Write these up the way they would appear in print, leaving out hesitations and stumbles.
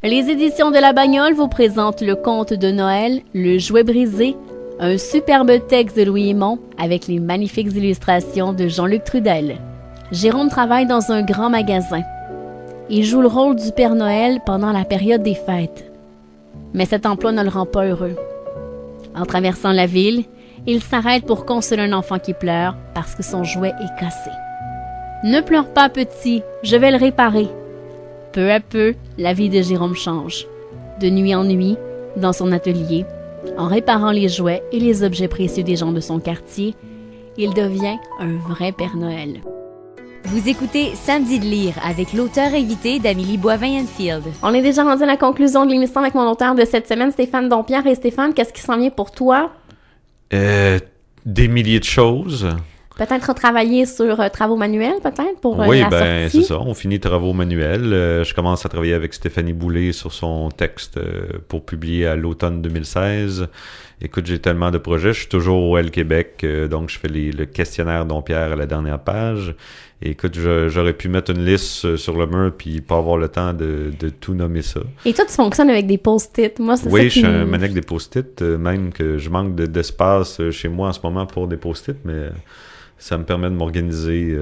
Les éditions de La Bagnole vous présentent le conte de Noël, Le Jouet brisé, un superbe texte de Louis Hémon avec les magnifiques illustrations de Jean-Luc Trudel. Jérôme travaille dans un grand magasin. Il joue le rôle du Père Noël pendant la période des fêtes. Mais cet emploi ne le rend pas heureux. En traversant la ville, il s'arrête pour consoler un enfant qui pleure parce que son jouet est cassé. « Ne pleure pas, petit, je vais le réparer. » Peu à peu, la vie de Jérôme change. De nuit en nuit, dans son atelier, en réparant les jouets et les objets précieux des gens de son quartier, il devient un vrai Père Noël. Vous écoutez Samedi de lire avec l'auteur invité d'Amélie Boivin-Enfield. On est déjà rendu à la conclusion de l'émission avec mon auteur de cette semaine, Stéphane Dompierre. Et Stéphane, qu'est-ce qui s'en vient pour toi? Des milliers de choses. Peut-être retravailler sur travaux manuels, peut-être, pour oui, la sortie? C'est ça. On finit travaux manuels. Je commence à travailler avec Stéphanie Boulay sur son texte pour publier à l'automne 2016. Écoute, j'ai tellement de projets. Je suis toujours au L Québec, donc je fais le questionnaire Dompierre à la dernière page. Et écoute, j'aurais pu mettre une liste sur le mur puis pas avoir le temps de tout nommer ça. Et toi, tu fonctionnes avec des post-it. Moi, c'est ça oui, je suis un maniaque des post-it, même que je manque d'espace chez moi en ce moment pour des post-it, mais ça me permet de m'organiser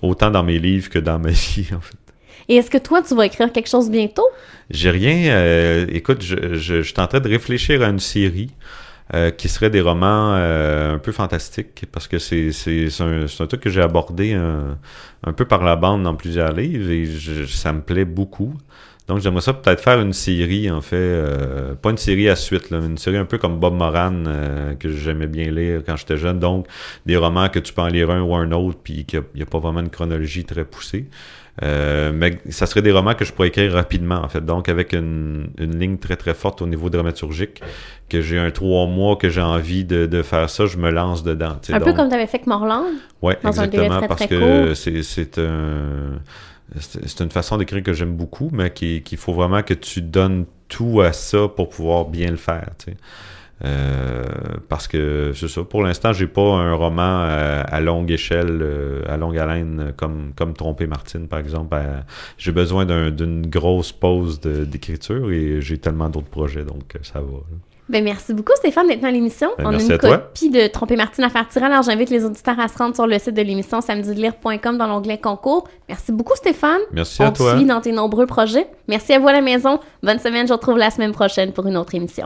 autant dans mes livres que dans ma vie, en fait. Et est-ce que toi, tu vas écrire quelque chose bientôt? J'ai rien. Écoute, je suis en train de réfléchir à une série qui serait des romans un peu fantastiques, parce que c'est un truc que j'ai abordé un peu par la bande dans plusieurs livres, et ça me plaît beaucoup. Donc, j'aimerais ça peut-être faire une série, en fait, pas une série à suite, là, mais une série un peu comme Bob Moran, que j'aimais bien lire quand j'étais jeune. Donc, des romans que tu peux en lire un ou un autre, puis qu'il n'y a pas vraiment une chronologie très poussée. Mais ça serait des romans que je pourrais écrire rapidement, en fait. Donc, avec une ligne très, très forte au niveau dramaturgique, que j'ai 3 mois que j'ai envie de faire ça, je me lance dedans. Un peu comme tu avais fait avec Morland? Oui, exactement, très, parce très que c'est une façon d'écrire que j'aime beaucoup, mais qu'il faut vraiment que tu donnes tout à ça pour pouvoir bien le faire, tu sais. Parce que c'est ça, pour l'instant, j'ai pas un roman à longue échelle, à longue haleine, comme Tromper Martine, par exemple. J'ai besoin d'une grosse pause d'écriture, et j'ai tellement d'autres projets, donc ça va. Ben merci beaucoup, Stéphane, d'être dans l'émission. On a une copie de Tromper Martine à faire tirer. Alors, j'invite les auditeurs à se rendre sur le site de l'émission samedidelire.com dans l'onglet concours. Merci beaucoup, Stéphane. Merci à toi. On te suit dans tes nombreux projets. Merci à vous à la maison. Bonne semaine. Je vous retrouve la semaine prochaine pour une autre émission.